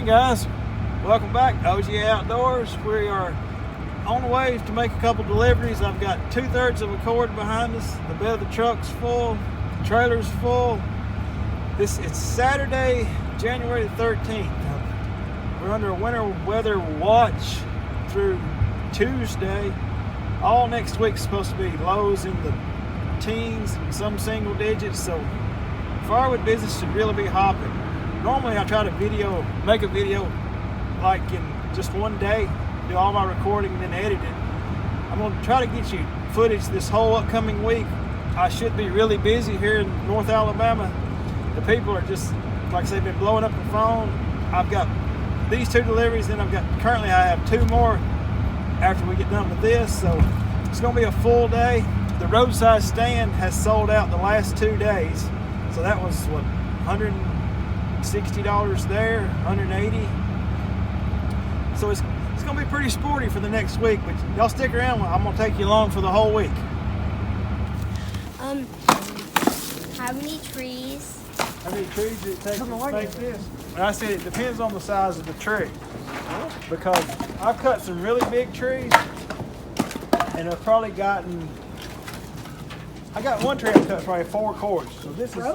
morning, guys. Welcome back to OGA Outdoors. We are on the way to make a couple deliveries. I've got 2/3 of a cord behind us. The bed of the truck's full, the trailer's full. It's Saturday, January the 13th. We're under a winter weather watch through Tuesday. All next week's supposed to be lows in the teens and some single digits, so firewood business should really be hopping. Normally I try to make a video like in just one day, do all my recording and then edit it. I'm going to try to get you footage this whole upcoming week. I should be really busy here in North Alabama. The people are just, like I say, been blowing up the phone. I've got these 2 deliveries, then currently I have 2 more after we get done with this, so it's going to be a full day. The roadside stand has sold out the last 2 days, so that was what, $160 there, $180. So it's going to be pretty sporty for the next week, but y'all stick around. I'm going to take you along for the whole week. How many trees? How many trees did it take to make this? And I said it depends on the size of the tree, because I've cut some really big trees, and I've probably gotten. I got one tree I cut probably 4 cords. So this is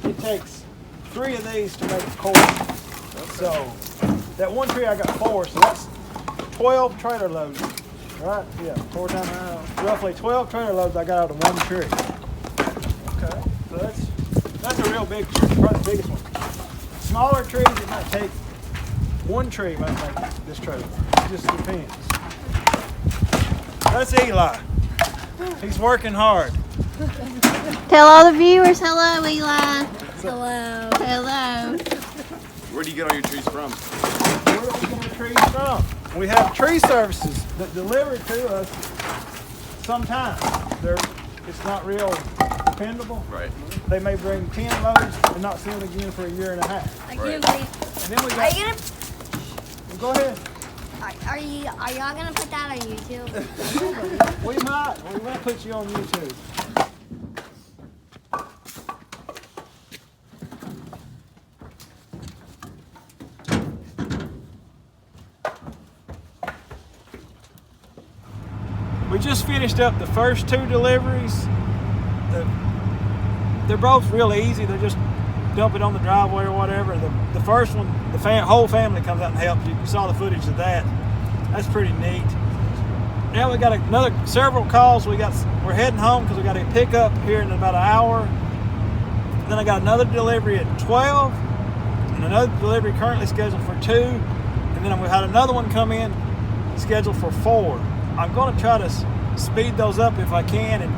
it takes 3 of these to make a cord. So that one tree I got 4, so that's 12 trailer loads. Right? Yeah, 4 times roughly 12 trailer loads I got out of one tree. Okay, so that's a real big tree, probably the biggest one. Smaller trees, it might take 1 tree might make this trailer. It just depends. That's Eli. He's working hard. Tell all the viewers hello, Eli. Hello. Hello. Where do you get all your trees from? Where do we get our trees from? We have tree services that deliver to us sometimes. It's not real dependable. Right. They may bring 10 loads and not see them again for a year and a half. Right. And then we got. Go ahead. Are y'all gonna put that on YouTube? We might put you on YouTube. We just finished up the first 2 deliveries. They're both real easy. They're just dump it on the driveway or whatever. The first one, the whole family comes out and helps you. You saw the footage of that. That's pretty neat. Now we got several calls. We're heading home because we got a pickup here in about an hour. Then I got another delivery at 12, and another delivery currently scheduled for 2, and then we had another one come in scheduled for 4. I'm going to try to speed those up if I can, and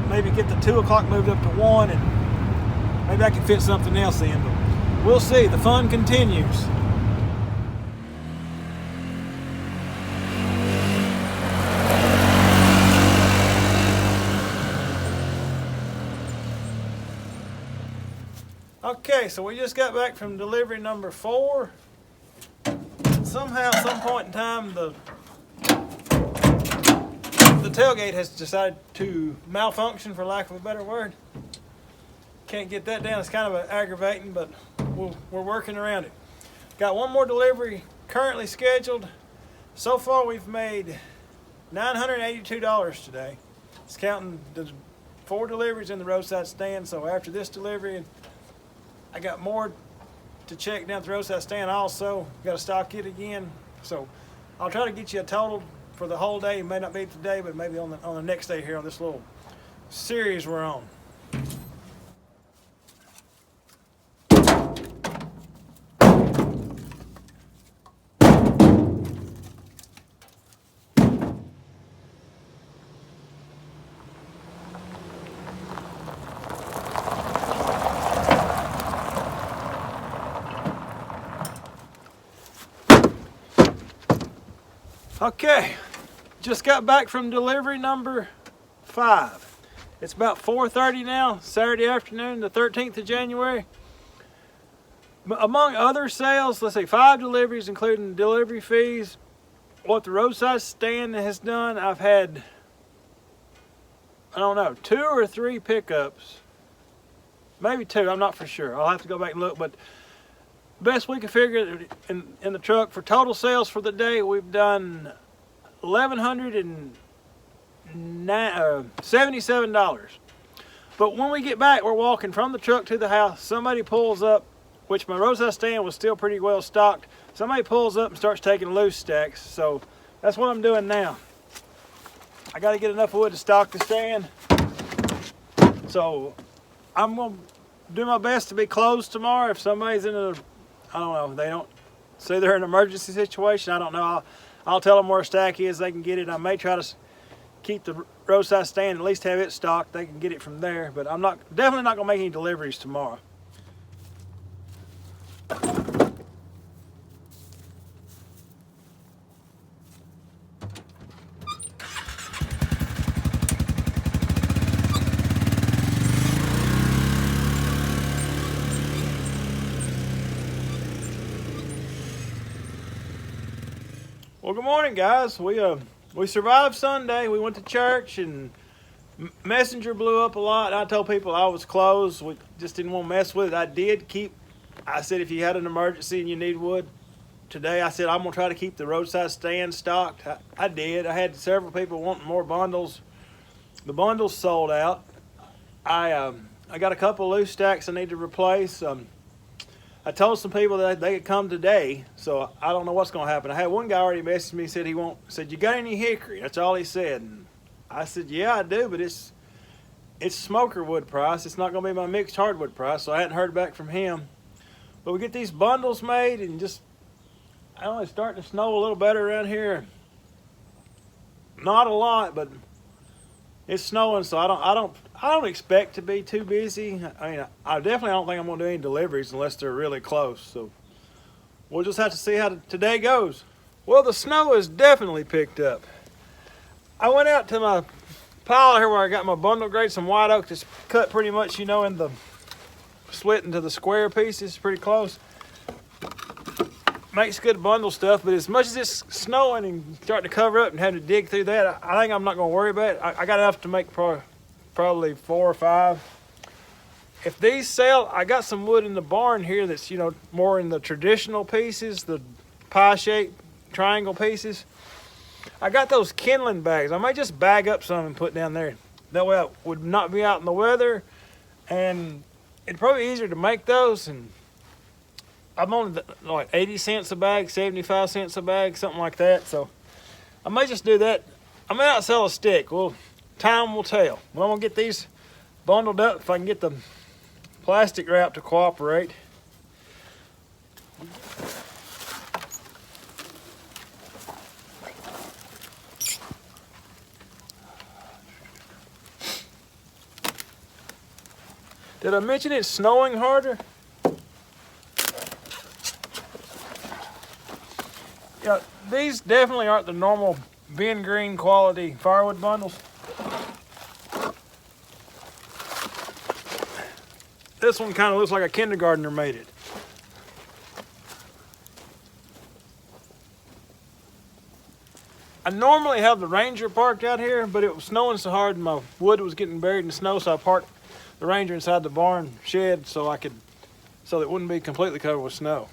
maybe get the 2 o'clock moved up to 1, and maybe I can fit something else in, but we'll see. The fun continues. Okay, so we just got back from delivery number 4. Somehow, at some point in time, the tailgate has decided to malfunction, for lack of a better word. Can't get that down. It's kind of aggravating, but we're working around it. Got one more delivery currently scheduled. So far, we've made $982 today. It's counting the 4 deliveries in the roadside stand. So after this delivery, I got more to check down at the roadside stand also. Got to stock it again. So I'll try to get you a total for the whole day. It may not be today, but maybe on the next day here on this little series we're on. Okay, just got back from delivery number 5. It's about 4:30 now, Saturday afternoon, the 13th of January. Among other sales, let's say 5 deliveries, including delivery fees. What the roadside stand has done, I've had, I don't know, 2 or 3 pickups. Maybe 2, I'm not for sure. I'll have to go back and look, but best we could figure in the truck for total sales for the day, we've done $1,177. But when we get back, we're walking from the truck to the house. Somebody pulls up, which my roadside stand was still pretty well stocked. Somebody pulls up and starts taking loose stacks. So that's what I'm doing now. I got to get enough wood to stock the stand. So I'm going to do my best to be closed tomorrow. If somebody's in a, I don't know, they don't say they're in an emergency situation, I don't know. I'll tell them where a stack is, they can get it. I may try to keep the roadside stand, at least have it stocked. They can get it from there, but I'm definitely not gonna make any deliveries tomorrow. Well, good morning, guys. We survived Sunday. We went to church and Messenger blew up a lot. I told people I was closed. We just didn't want to mess with it. I said if you had an emergency and you need wood today, I said I'm gonna try to keep the roadside stand stocked. I did. I had several people wanting more bundles. The bundles sold out. I got a couple loose stacks I need to replace. I told some people that they could come today, so I don't know what's going to happen. I had one guy already messaged me, said you got any hickory? That's all he said. And I said, yeah, I do, but it's smoker wood price. It's not going to be my mixed hardwood price, so I hadn't heard back from him. But we get these bundles made, and I don't know, it's starting to snow a little better around here. Not a lot, but it's snowing, so I don't expect to be too busy. I mean, I definitely don't think I'm gonna do any deliveries unless they're really close. So we'll just have to see how today goes. Well, the snow has definitely picked up. I went out to my pile here where I got my bundle grade, some white oak that's cut pretty much, in the split into the square pieces, pretty close. Makes good bundle stuff, but as much as it's snowing and starting to cover up and having to dig through that, I think I'm not going to worry about it. I got enough to make probably 4 or 5. If these sell, I got some wood in the barn here that's, more in the traditional pieces, the pie-shaped triangle pieces. I got those kindling bags. I might just bag up some and put down there. That way I would not be out in the weather, and it'd probably be easier to make those. And I'm on like 80 cents a bag, 75 cents a bag, something like that. So I may just do that. I may not sell a stick. Well, time will tell. Well, I'm gonna get these bundled up if I can get the plastic wrap to cooperate. Did I mention it's snowing harder? Yeah, these definitely aren't the normal bin green quality firewood bundles. This one kind of looks like a kindergartner made it. I normally have the Ranger parked out here, but it was snowing so hard and my wood was getting buried in the snow, so I parked the Ranger inside the barn shed so it wouldn't be completely covered with snow.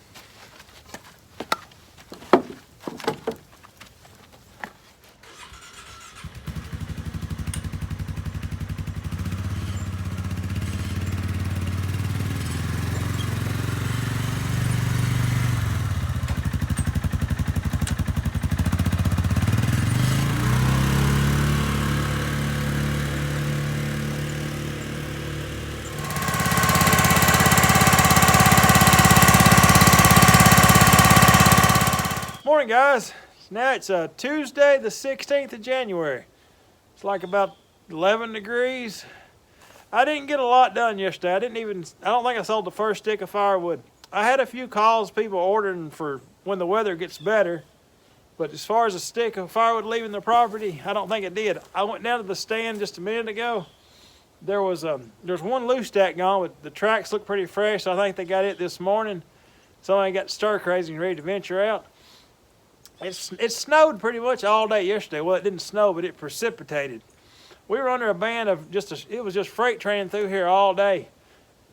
Morning, guys. Now it's Tuesday the 16th of January. It's like about 11 degrees. I didn't get a lot done yesterday. I don't think I sold the first stick of firewood. I had a few calls, people ordering for when the weather gets better, but as far as a stick of firewood leaving the property, I don't think it did. I went down to the stand just a minute ago. There's one loose stack gone, but the tracks look pretty fresh, so I think they got it this morning. Somebody got stir crazy and ready to venture out. It snowed pretty much all day yesterday. Well, it didn't snow, but it precipitated. We were under a band of it was just freight training through here all day.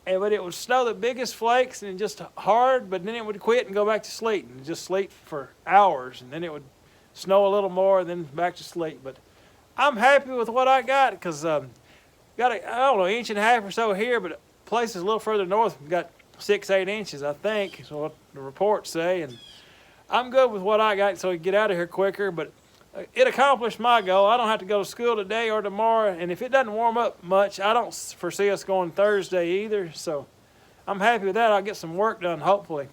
but it would snow the biggest flakes and just hard, but then it would quit and go back to sleet and just sleet for hours, and then it would snow a little more and then back to sleet. But I'm happy with what I got because got I don't know, inch and a half or so here, but places a little further north got 6-8 inches, I think, is what the reports say. And I'm good with what I got so we can get out of here quicker, but it accomplished my goal. I don't have to go to school today or tomorrow, and if it doesn't warm up much, I don't foresee us going Thursday either, so I'm happy with that. I'll get some work done, hopefully.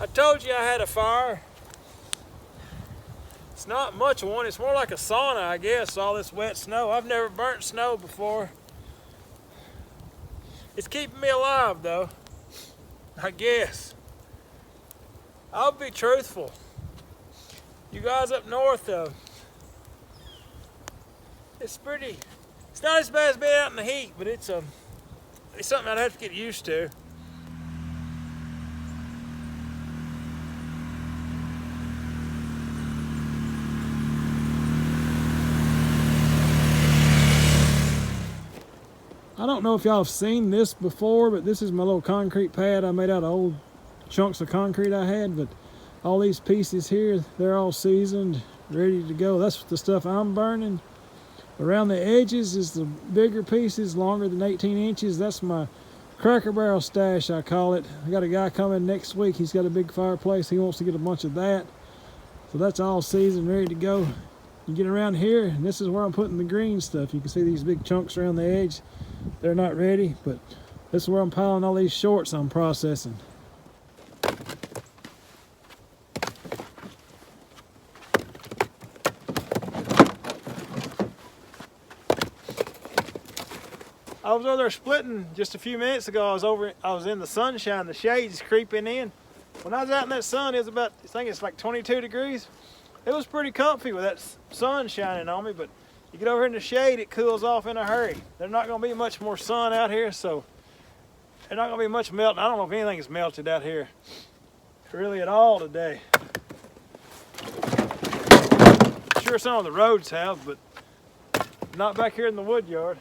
I told you I had a fire. It's not much of one, it's more like a sauna, I guess, all this wet snow. I've never burnt snow before. It's keeping me alive though, I guess. I'll be truthful. You guys up north it's not as bad as being out in the heat, but it's something I'd have to get used to. I don't know if y'all have seen this before, but this is my little concrete pad I made out of old chunks of concrete I had, but all these pieces here, they're all seasoned, ready to go. That's the stuff I'm burning. Around the edges is the bigger pieces, longer than 18 inches. That's my Cracker Barrel stash, I call it. I got a guy coming next week. He's got a big fireplace. He wants to get a bunch of that. So that's all seasoned, ready to go. You get around here, and this is where I'm putting the green stuff. You can see these big chunks around the edge. They're not ready, but this is where I'm piling all these shorts I'm processing. I was over there splitting just a few minutes ago. I was in the sunshine, the shades creeping in. when I was out in that sun, it was about, I think it's like 22 degrees. It was pretty comfy with that sun shining on me, but you get over here in the shade, it cools off in a hurry. There's not gonna be much more sun out here, so there's not gonna be much melting. I don't know if anything is melted out here really at all today. Sure some of the roads have, but not back here in the wood yard.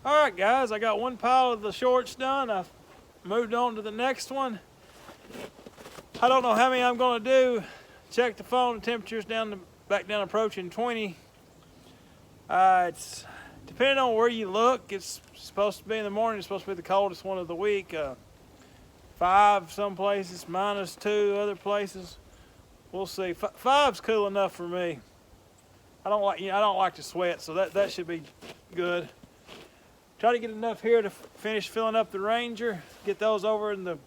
All right, guys, I got one pile of the shorts done. I've moved on to the next one. I don't know how many I'm gonna do. Check the phone, the temperature's back down approaching 20. It's depending on where you look, it's supposed to be in the morning, it's supposed to be the coldest one of the week. 5 some places, -2 other places. We'll see. 5's cool enough for me. I don't like to sweat, so that should be good. Try to get enough here to finish filling up the Ranger, get those over in the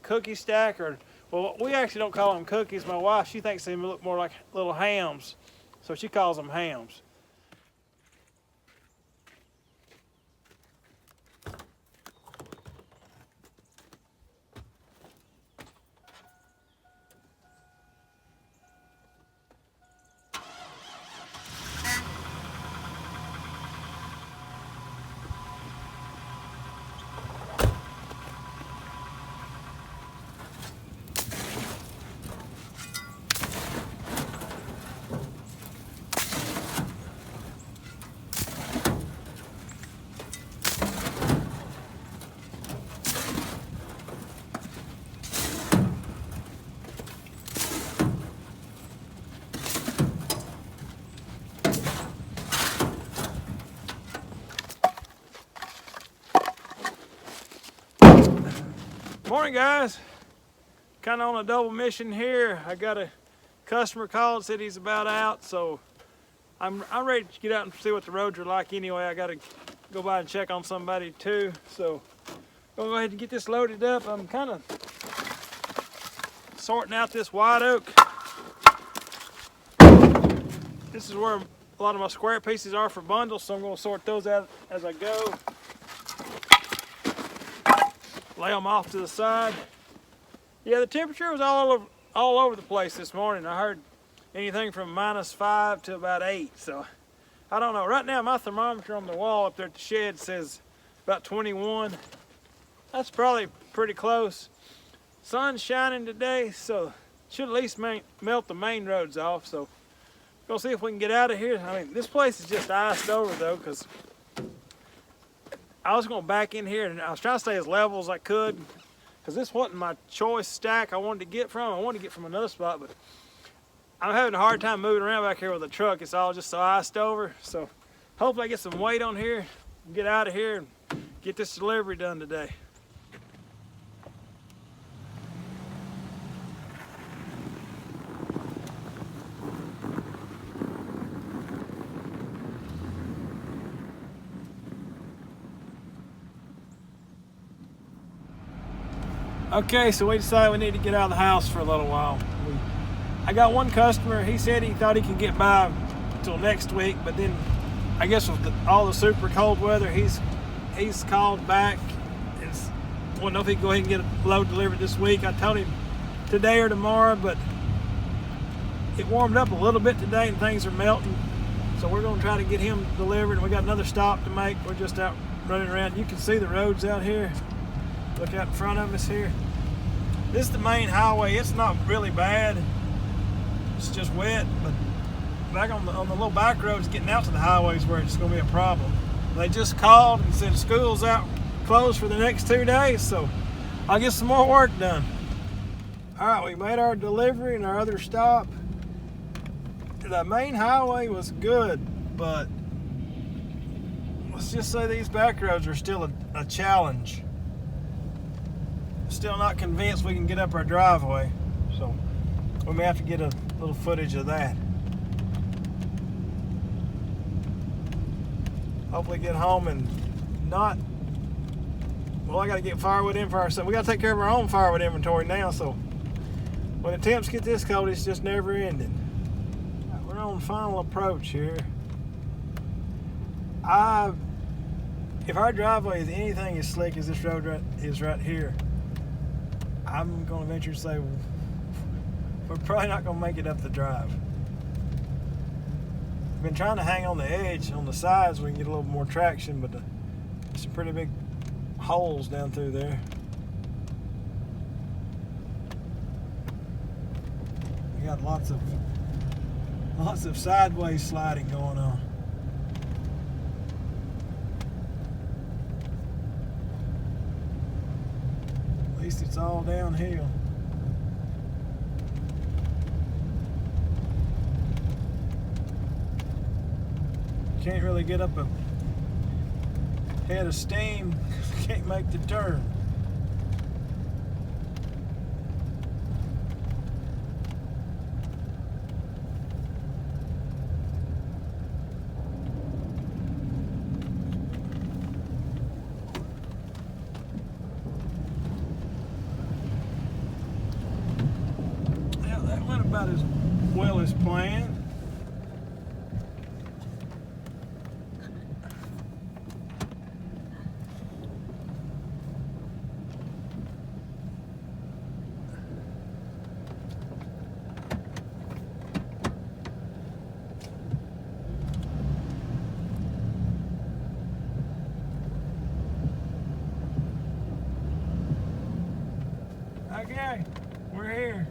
cookie stack, or, well, we actually don't call them cookies. My wife, she thinks they look more like little hams, so she calls them hams. Morning, guys. Kind of on a double mission here. I got a customer called, said he's about out, so I'm ready to get out and see what the roads are like anyway. I got to go by and check on somebody too, so I'm gonna go ahead and get this loaded up. I'm kind of sorting out this white oak. This is where a lot of my square pieces are for bundles, so I'm going to sort those out as I go. Lay them off to the side. Yeah, the temperature was all over the place this morning. I heard anything from -5 to about 8. So I don't know. Right now my thermometer on the wall up there at the shed says about 21. That's probably pretty close. Sun's shining today, so should at least melt the main roads off. So go see if we can get out of here. I mean, this place is just iced over though, because I was going to back in here and I was trying to stay as level as I could, because this wasn't my choice stack I wanted to get from. I wanted to get from another spot, but I'm having a hard time moving around back here with the truck. It's all just so iced over. So hopefully I get some weight on here, get out of here and get this delivery done today. Okay, so we decided we need to get out of the house for a little while. I got one customer, he said he thought he could get by until next week, but then I guess with all the super cold weather, he's called back. I don't know if he can go ahead and get a load delivered this week. I told him today or tomorrow, but it warmed up a little bit today and things are melting. So we're gonna try to get him delivered, and we got another stop to make. We're just out running around. You can see the roads out here. Look out in front of us here. This is the main highway. It's not really bad. It's just wet, but back on the little back roads getting out to the highways where it's going to be a problem. They just called and said school's out closed for the next 2 days, so I'll get some more work done. All right, we made our delivery and our other stop. The main highway was good, but let's just say these back roads are still a challenge. Still not convinced we can get up our driveway, so we may have to get a little footage of that. Hopefully get home and not, well, I got to get firewood in for ourselves. We got to take care of our own firewood inventory now, so when the temps get this cold, it's just never ending. We're on final approach here. I if our driveway is anything as slick as this road is right here, I'm going to venture to say we're probably not going to make it up the drive. I've been trying to hang on the edge, on the sides, so we can get a little more traction, but there's some pretty big holes down through there. We got lots of sideways sliding going on. At least it's all downhill. Can't really get up a head of steam. Can't make the turn. Yeah, that went about as well as planned. Okay, we're here.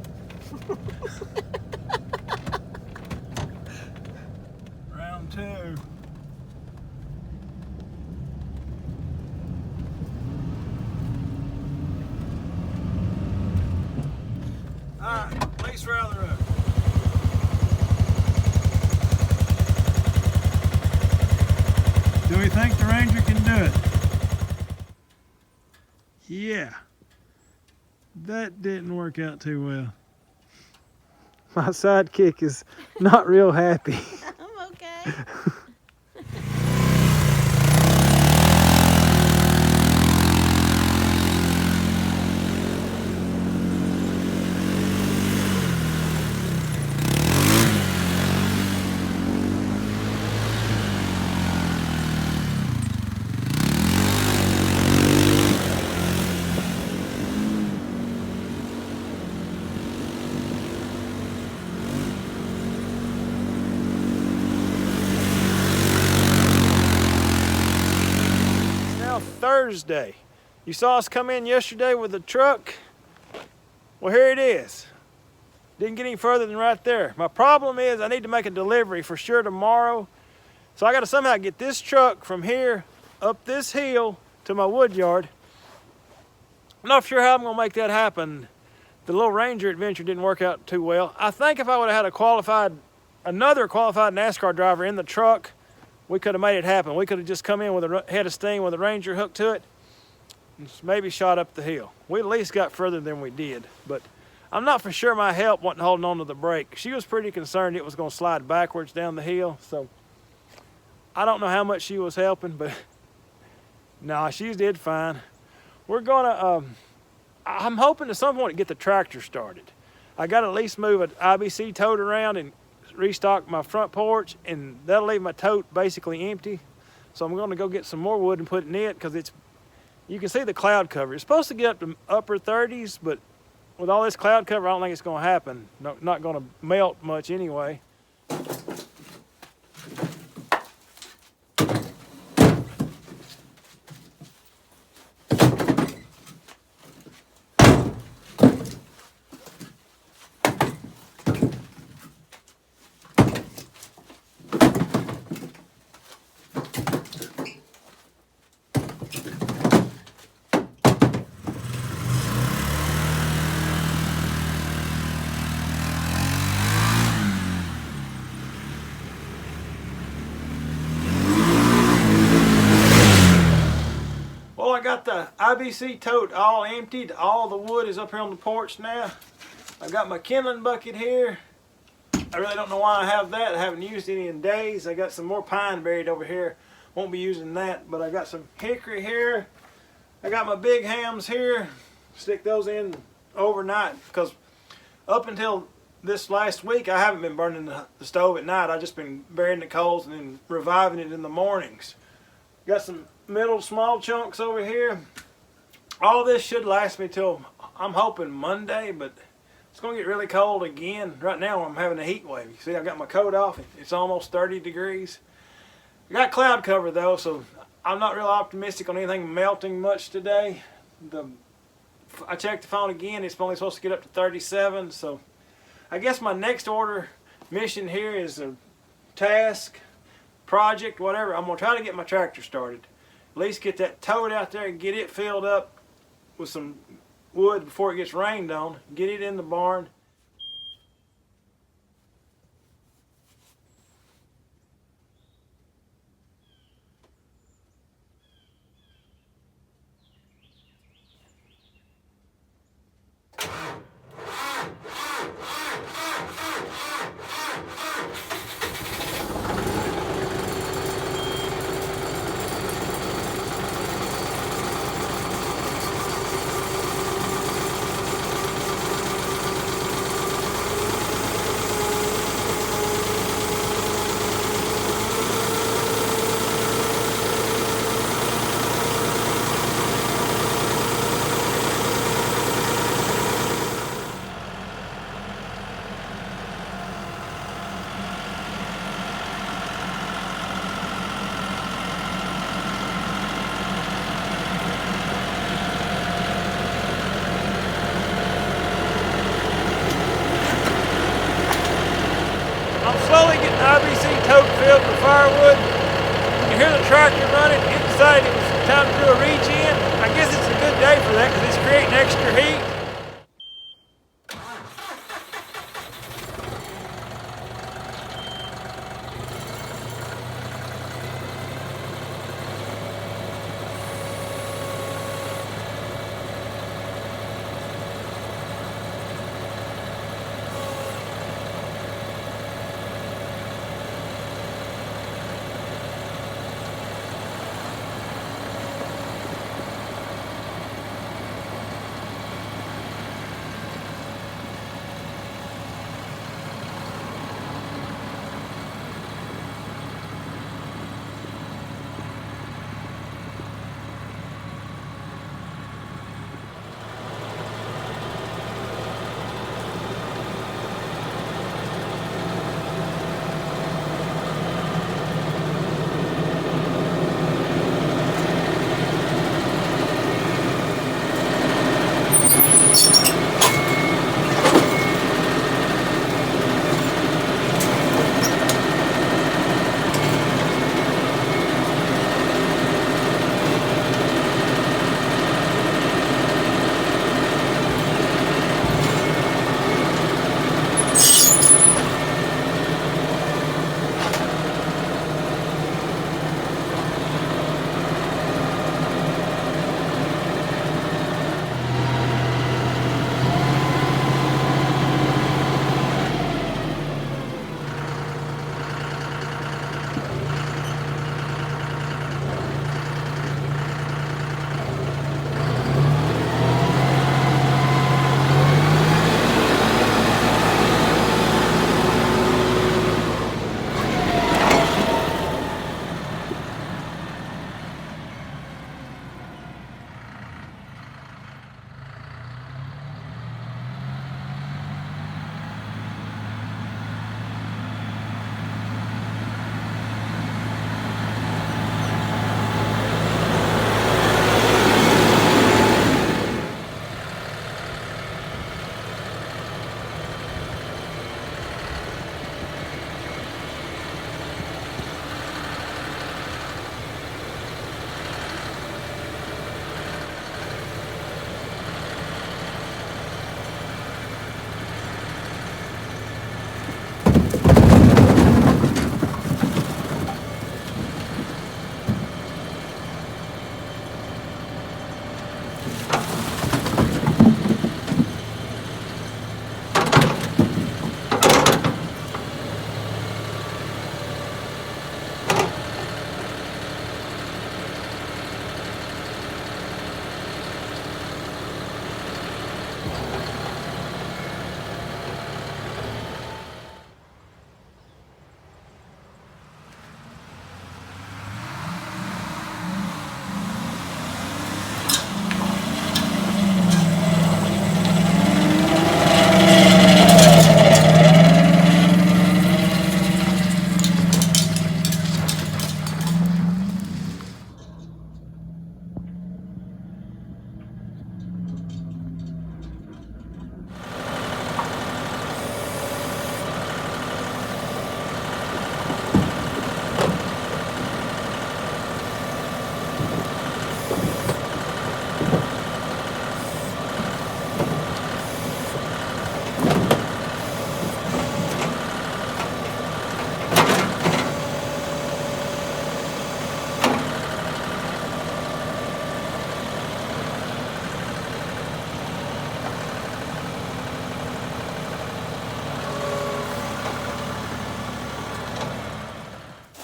Round 2. Alright, least round of the road. Do we think the Ranger can do it? Yeah. That didn't work out too well. My sidekick is not real happy. I'm okay. Thursday. You saw us come in yesterday with the truck. Well, here it is. Didn't get any further than right there. My problem is I need to make a delivery for sure tomorrow. So I got to somehow get this truck from here up this hill to my wood yard. I'm not sure how I'm going to make that happen. The little Ranger adventure didn't work out too well. I think if I would have had another qualified NASCAR driver in the truck, we could have made it happen. We could have just come in with a head of steam with a Ranger hooked to it and maybe shot up the hill. We at least got further than we did, but I'm not for sure my help wasn't holding on to the brake. She was pretty concerned it was going to slide backwards down the hill, so I don't know how much she was helping, but no, she did fine. We're gonna, I'm hoping at some point to get the tractor started. I got to at least move an IBC tote around and restock my front porch, and that'll leave my tote basically empty. So I'm going to go get some more wood and put it in it, because you can see the cloud cover. It's supposed to get up to upper 30s, but with all this cloud cover, I don't think it's going to happen. Not going to melt much anyway. I got the IBC tote all emptied. All the wood is up here on the porch now. I've got my kindling bucket here. I really don't know why I have that. I haven't used any in days. I got some more pine buried over here. Won't be using that, but I got some hickory here. I got my big hams here. Stick those in overnight, because up until this last week I haven't been burning the stove at night. I've just been burying the coals and then reviving it in the mornings. Got some middle small chunks over here. All this should last me till, I'm hoping, Monday, but it's going to get really cold again. Right now I'm having a heat wave. You see, I got my coat off. It's almost 30 degrees. I got cloud cover though, so I'm not real optimistic on anything melting much today. I checked the phone again. It's only supposed to get up to 37, so I guess my next order mission here is a task, project, whatever. I'm going to try to get my tractor started. At least get that tote out there and get it filled up with some wood before it gets rained on. Get it in the barn. Slowly getting the IBC tote filled with firewood. You hear the tractor running. It decided it was time to do a reach in. I guess it's a good day for that because it's creating extra heat.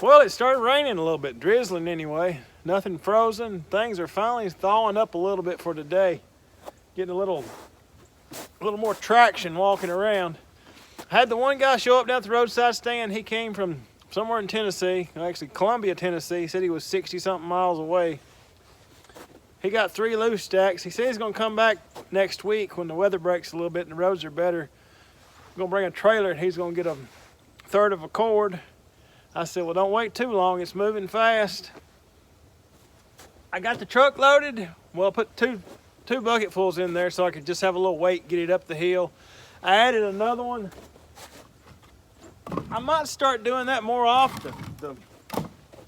Well, it started raining a little bit, drizzling anyway. Nothing frozen. Things are finally thawing up a little bit for today. Getting a little more traction walking around. I had the one guy show up down at the roadside stand. He came from somewhere in Tennessee, actually Columbia, Tennessee. He said he was 60-something miles away. He got 3 loose stacks. He said he's gonna come back next week when the weather breaks a little bit and the roads are better. I'm gonna bring a trailer and he's gonna get a third of a cord. I said, well, don't wait too long. It's moving fast. I got the truck loaded. Well, I put two bucketfuls in there so I could just have a little weight, get it up the hill. I added another one. I might start doing that more often.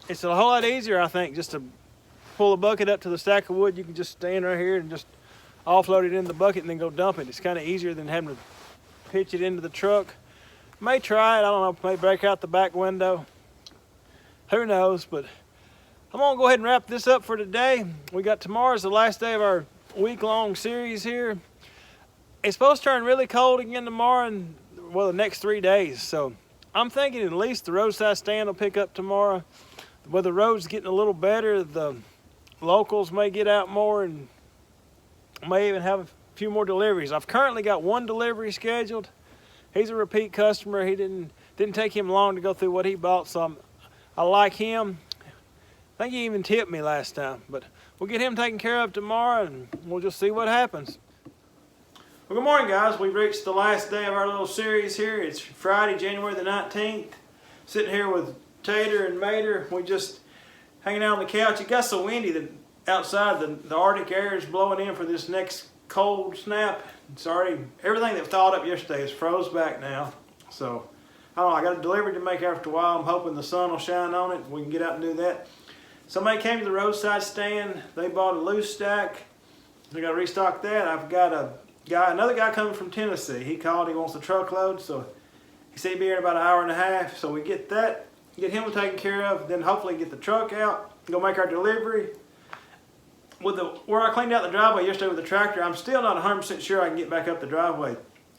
It's a whole lot easier, I think, just to pull a bucket up to the stack of wood. You can just stand right here and just offload it in the bucket and then go dump it. It's kind of easier than having to pitch it into the truck. May try it, I don't know, may break out the back window. Who knows, but I'm gonna go ahead and wrap this up for today. We got tomorrow's the last day of our week-long series here. It's supposed to turn really cold again tomorrow and, well, the next 3 days. So I'm thinking at least the roadside stand will pick up tomorrow. With the roads getting a little better, the locals may get out more and may even have a few more deliveries. I've currently got 1 delivery scheduled. He's a repeat customer. He didn't take him long to go through what he bought, so I like him. I think he even tipped me last time, but we'll get him taken care of tomorrow and we'll just see what happens. Well, good morning, guys. We've reached the last day of our little series here. It's Friday, January the 19th. Sitting here with Tater and Mater. We just hanging out on the couch. It got so windy that outside the Arctic air is blowing in for this next cold snap. It's already, everything that thawed up yesterday is froze back now. So, I don't know, I got a delivery to make after a while. I'm hoping the sun will shine on it. We can get out and do that. Somebody came to the roadside stand. They bought a loose stack. We got to restock that. I've got another guy coming from Tennessee. He called, he wants a truckload. So, he said he'd be here in about an hour and a half. So, we get that. Get him taken care of, then hopefully get the truck out, go make our delivery. With where I cleaned out the driveway yesterday with the tractor, I'm still not 100% sure I can get back up the driveway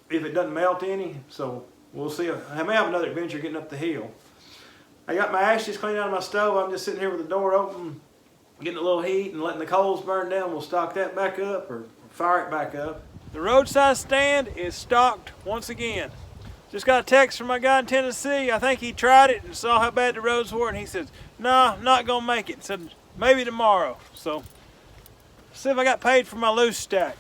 if it doesn't melt any. So we'll see. I may have another adventure getting up the hill. I got my ashes cleaned out of my stove. I'm just sitting here with the door open, getting a little heat and letting the coals burn down. We'll stock that back up or fire it back up. The roadside stand is stocked once again. Just got a text from my guy in Tennessee. I think he tried it and saw how bad the roads were, and he says, "No, not gonna make it." Said maybe tomorrow. So see if I got paid for my loose stack.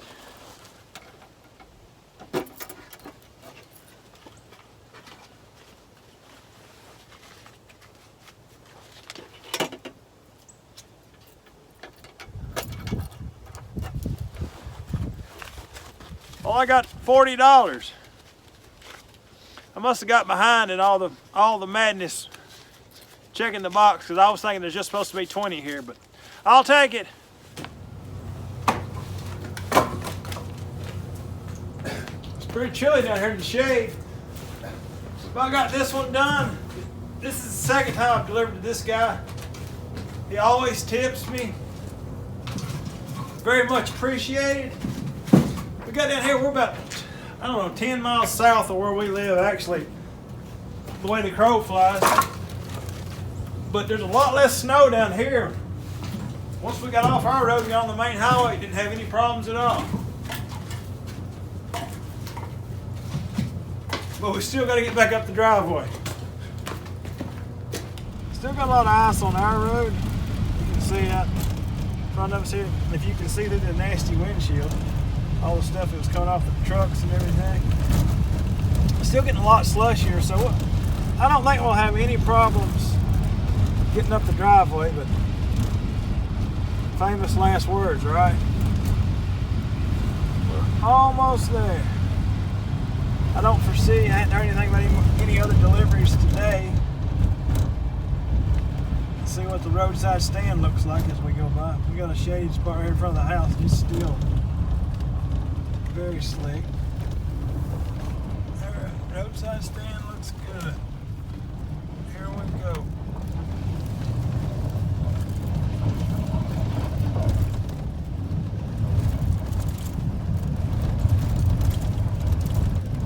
Well, I got $40. I must have got behind in all the madness checking the box because I was thinking there's just supposed to be 20 here, but I'll take it. It's pretty chilly down here in the shade. So I got this one done. This is the second time I've delivered to this guy. He always tips me. Very much appreciated. We got down here, we're about, I don't know, 10 miles south of where we live, actually, the way the crow flies. But there's a lot less snow down here. Once we got off our road and got on the main highway, didn't have any problems at all. But we still got to get back up the driveway. Still got a lot of ice on our road. You can see that in front of us here. If you can see through the nasty windshield, all the stuff that was coming off the trucks and everything. Still getting a lot slushier, so I don't think we'll have any problems getting up the driveway, but famous last words, right? We're almost there. I don't foresee, I hadn't heard anything about any other deliveries today. Let's see what the roadside stand looks like as we go by. We got a shaded spot right here in front of the house. It's still very slick. Roadside stand looks good. Here we go.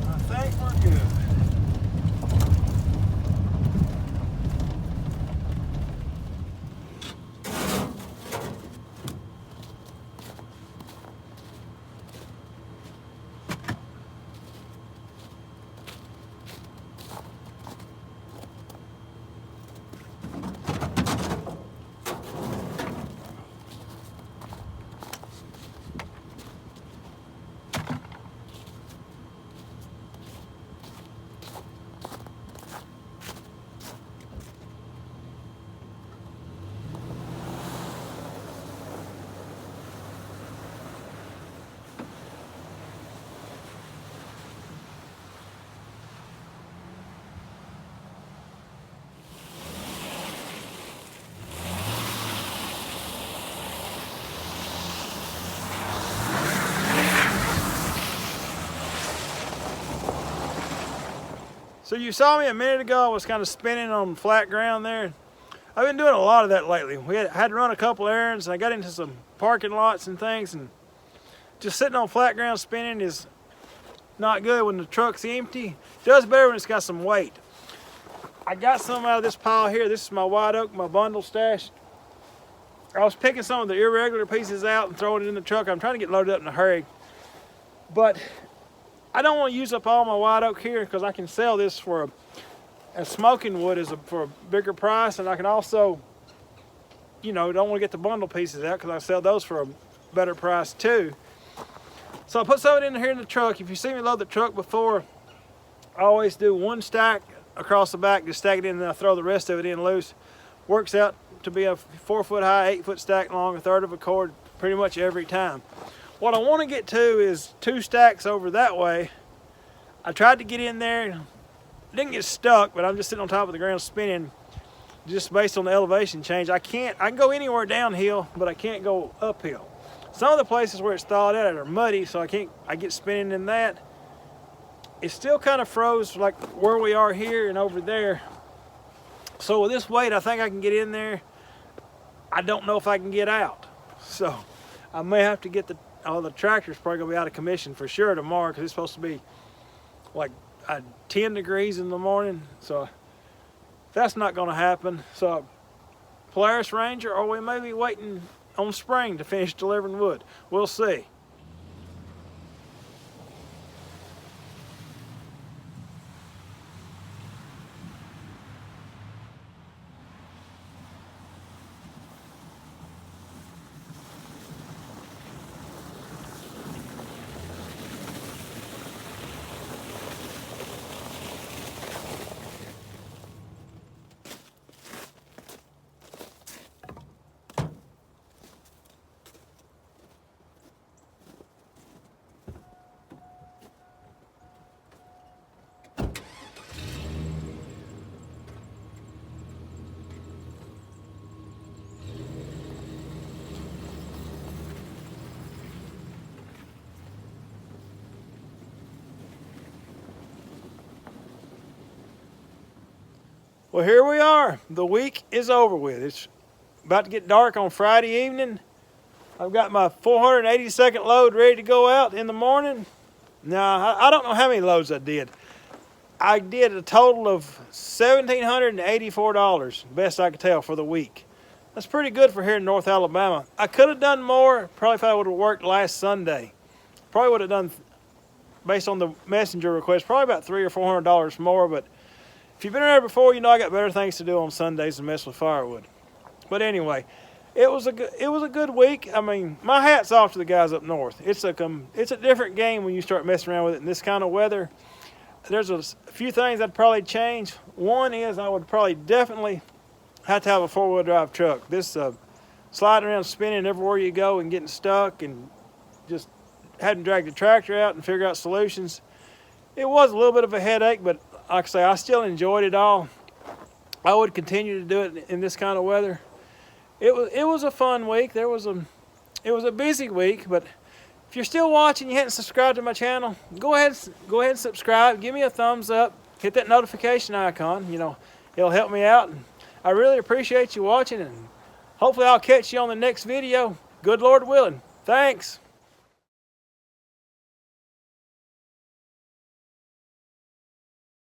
I think we're good. So you saw me a minute ago, I was kind of spinning on flat ground there. I've been doing a lot of that lately. We had to run a couple errands, and I got into some parking lots and things, and just sitting on flat ground spinning is not good when the truck's empty. It does better when it's got some weight. I got some out of this pile here. This is my white oak, my bundle stash. I was picking some of the irregular pieces out and throwing it in the truck. I'm trying to get loaded up in a hurry. But I don't want to use up all my white oak here because I can sell this for a smoking wood for a bigger price, and I can also, you know, don't want to get the bundle pieces out because I sell those for a better price too. So I put some of it in here in the truck. If you see me load the truck before, I always do one stack across the back, just stack it in, and then I throw the rest of it in loose. Works out to be a 4 foot high, 8 foot stack long, a third of a cord pretty much every time. What I want to get to is 2 stacks over that way. I tried to get in there, didn't get stuck, but I'm just sitting on top of the ground spinning just based on the elevation change. I can go anywhere downhill, but I can't go uphill. Some of the places where it's thawed out are muddy, so I get spinning in that. It still kind of froze like where we are here and over there. So with this weight, I think I can get in there. I don't know if I can get out. So I may have to get the tractor's probably gonna be out of commission for sure tomorrow because it's supposed to be like 10 degrees in the morning. So that's not gonna happen. So Polaris Ranger, or we may be waiting on spring to finish delivering wood. We'll see. Well, here we are. The week is over with. It's about to get dark on Friday evening. I've got my 482nd load ready to go out in the morning. Now, I don't know how many loads I did. I did a total of $1,784, best I could tell, for the week. That's pretty good for here in North Alabama. I could have done more, probably if I would have worked last Sunday. Probably would have done, based on the messenger request, probably about $300 or $400 more, but if you've been there before, you know I got better things to do on Sundays than mess with firewood. But anyway, it was a good week. I mean, my hat's off to the guys up north. It's a different game when you start messing around with it in this kind of weather. There's a few things I'd probably change. One is I would probably definitely have to have a 4-wheel drive truck. This sliding around, spinning everywhere you go and getting stuck and just having to drag the tractor out and figure out solutions. It was a little bit of a headache, but like I say, I still enjoyed it all. I would continue to do it in this kind of weather. It was a fun week. It was a busy week, but if you're still watching, you haven't subscribed to my channel, go ahead and subscribe. Give me a thumbs up. Hit that notification icon. You know, it'll help me out. And I really appreciate you watching, and hopefully I'll catch you on the next video. Good Lord willing. Thanks.